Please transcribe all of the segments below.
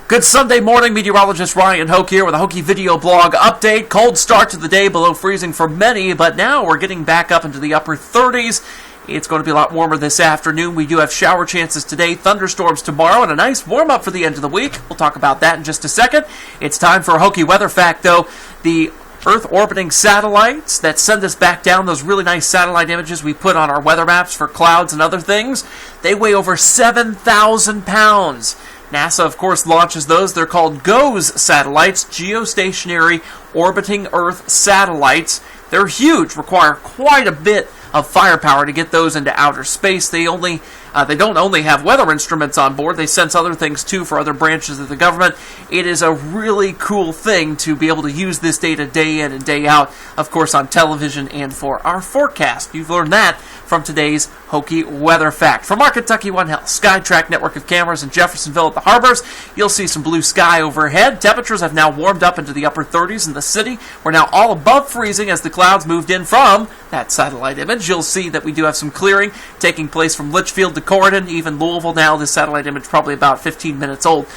Good Sunday morning, Meteorologist Ryan Hoke here with a Hokey video blog update. Cold start to the day, below freezing for many, but now we're getting back up into the upper 30s. It's going to be a lot warmer this afternoon. We do have shower chances today, thunderstorms tomorrow, and a nice warm-up for the end of the week. We'll talk about that in just a second. It's time for a Hokey weather fact, though. The Earth-orbiting satellites that send us back down, those really nice satellite images we put on our weather maps for clouds and other things, they weigh over 7,000 pounds. NASA, of course, launches those. They're called GOES satellites, geostationary orbiting Earth satellites. They're huge, require quite a bit of firepower to get those into outer space. They don't only have weather instruments on board, they sense other things too for other branches of the government. It is a really cool thing to be able to use this data day in and day out, of course, on television and for our forecast. You've learned that from today's Hokey weather fact. From our Kentucky One Health SkyTrack network of cameras in Jeffersonville at the harbors, you'll see some blue sky overhead. Temperatures have now warmed up into the upper 30s in the city. We're now all above freezing as the clouds moved in from that satellite image. You'll see that we do have some clearing taking place from Litchfield to Corydon, even Louisville now. This satellite image probably about 15 minutes old.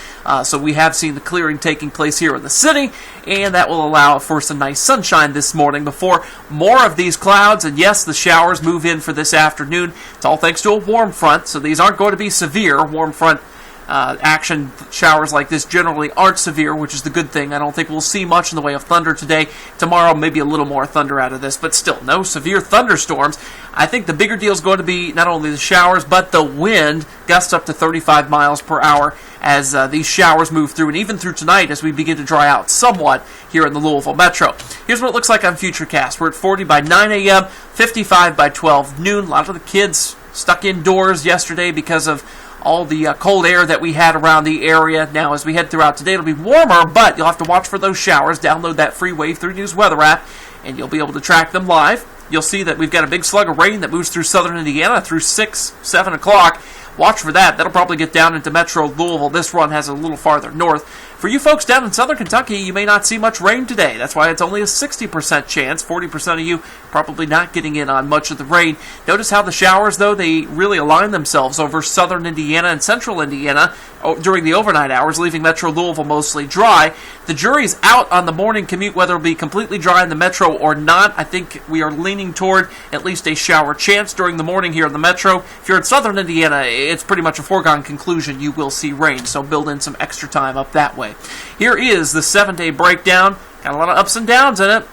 So we have seen the clearing taking place here in the city, and that will allow for some nice sunshine this morning before more of these clouds, and yes, the showers move in for this afternoon. It's all thanks to a warm front, so these aren't going to be severe. Warm front action showers like this generally aren't severe, which is the good thing. I don't think we'll see much in the way of thunder today. Tomorrow, maybe a little more thunder out of this, but still, no severe thunderstorms. I think the bigger deal is going to be not only the showers, but the wind, gusts up to 35 miles per hour as these showers move through, and even through tonight as we begin to dry out somewhat here in the Louisville metro. Here's what it looks like on Futurecast. We're at 40 by 9 a.m., 55 by 12 noon. A lot of the kids stuck indoors yesterday because of all the cold air that we had around the area. Now, as we head throughout today, it'll be warmer, but you'll have to watch for those showers. Download that free Wave 3 News weather app, and you'll be able to track them live. You'll see that we've got a big slug of rain that moves through southern Indiana through 6, 7 o'clock. Watch for that. That'll probably get down into metro Louisville. This run has a little farther north. For you folks down in southern Kentucky, you may not see much rain today. That's why it's only a 60% chance. 40% of you probably not getting in on much of the rain. Notice how the showers, though, they really align themselves over southern Indiana and central Indiana during the overnight hours, leaving metro Louisville mostly dry. The jury's out on the morning commute, whether it'll be completely dry in the metro or not. I think we are leaning toward at least a shower chance during the morning here in the metro. If you're in southern Indiana, it's pretty much a foregone conclusion you will see rain, so build in some extra time up that way. Here is the 7-day breakdown. Got a lot of ups and downs in it.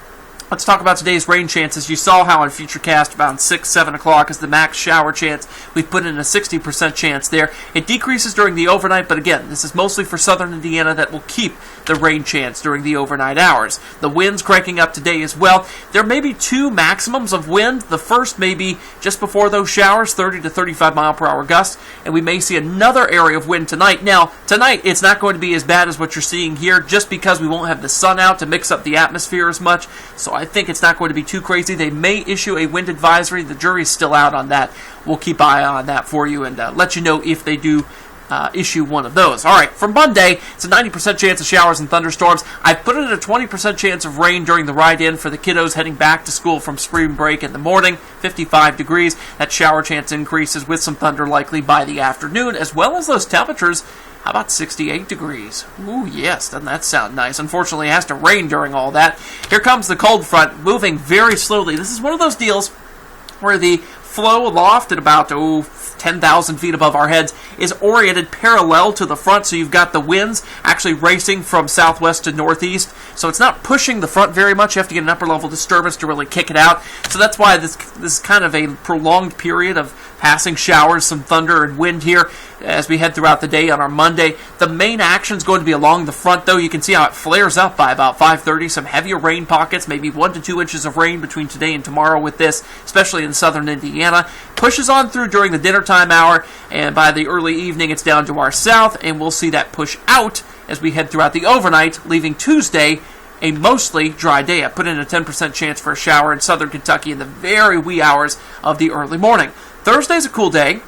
Let's talk about today's rain chances. You saw how on Futurecast around 6, 7 o'clock is the max shower chance. We've put in a 60% chance there. It decreases during the overnight, but again, this is mostly for southern Indiana that will keep the rain chance during the overnight hours. The wind's cranking up today as well. There may be two maximums of wind. The first may be just before those showers, 30 to 35 mile per hour gusts, and we may see another area of wind tonight. Now, tonight it's not going to be as bad as what you're seeing here just because we won't have the sun out to mix up the atmosphere as much, so I think it's not going to be too crazy. They may issue a wind advisory. The jury's still out on that. We'll keep an eye on that for you and let you know if they do issue one of those. All right, for Monday, it's a 90% chance of showers and thunderstorms. I've put in a 20% chance of rain during the ride-in for the kiddos heading back to school from spring break in the morning, 55 degrees. That shower chance increases with some thunder likely by the afternoon, as well as those temperatures. How about 68 degrees? Ooh, yes, doesn't that sound nice? Unfortunately, it has to rain during all that. Here comes the cold front, moving very slowly. This is one of those deals where the flow aloft at about 10,000 feet above our heads is oriented parallel to the front, so you've got the winds actually racing from southwest to northeast, so it's not pushing the front very much. You have to get an upper level disturbance to really kick it out, so that's why this is kind of a prolonged period of passing showers, some thunder and wind here as we head throughout the day on our Monday. The main action is going to be along the front, though. You can see how it flares up by about 5:30. Some heavier rain pockets, maybe 1 to 2 inches of rain between today and tomorrow with this, especially in southern Indiana. Pushes on through during the dinnertime hour, and by the early evening it's down to our south, and we'll see that push out as we head throughout the overnight, leaving Tuesday a mostly dry day. I put in a 10% chance for a shower in southern Kentucky in the very wee hours of the early morning. Thursday's a cool day,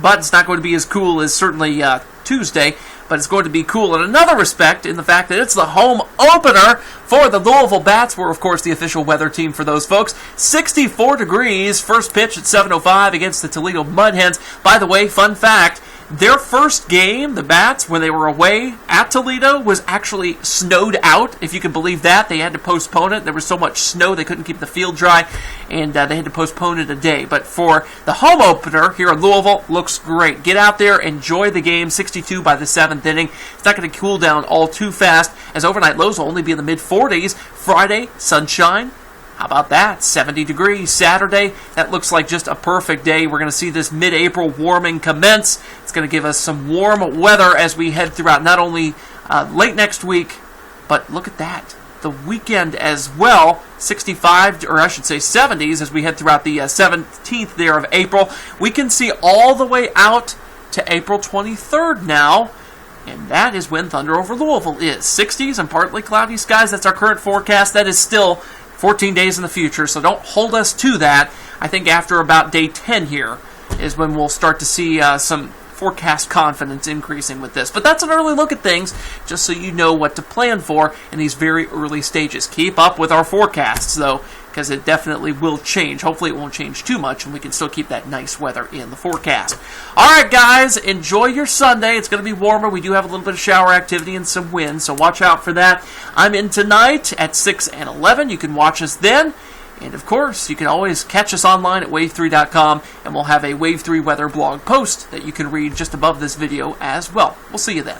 but it's not going to be as cool as certainly Tuesday, but it's going to be cool in another respect in the fact that it's the home opener for the Louisville Bats. We're, of course, the official weather team for those folks. 64 degrees, first pitch at 7:05 against the Toledo Mud Hens. By the way, fun fact, Their first game, the Bats, when they were away at Toledo, was actually snowed out, if you can believe that. They had to postpone it. There was so much snow they couldn't keep the field dry, and they had to postpone it a day. But for the home opener here in Louisville, looks great. Get out there, enjoy the game, 62 by the 7th inning. It's not going to cool down all too fast, as overnight lows will only be in the mid-40s. Friday, sunshine. How about that? 70 degrees. Saturday, that looks like just a perfect day. We're going to see this mid-April warming commence. It's going to give us some warm weather as we head throughout not only late next week, but look at that, the weekend as well. 65, or I should say 70s, as we head throughout the 17th there of April. We can see all the way out to April 23rd now. And that is when Thunder over Louisville is. 60s and partly cloudy skies. That's our current forecast. That is still 14 days in the future, so don't hold us to that. I think after about day 10 here is when we'll start to see some forecast confidence increasing with this. But that's an early look at things, just so you know what to plan for in these very early stages. Keep up with our forecasts, though, because it definitely will change. Hopefully it won't change too much, and we can still keep that nice weather in the forecast. All right, guys, enjoy your Sunday. It's going to be warmer. We do have a little bit of shower activity and some wind, so watch out for that. I'm in tonight at 6 and 11. You can watch us then. And, of course, you can always catch us online at wave3.com, and we'll have a Wave 3 weather blog post that you can read just above this video as well. We'll see you then.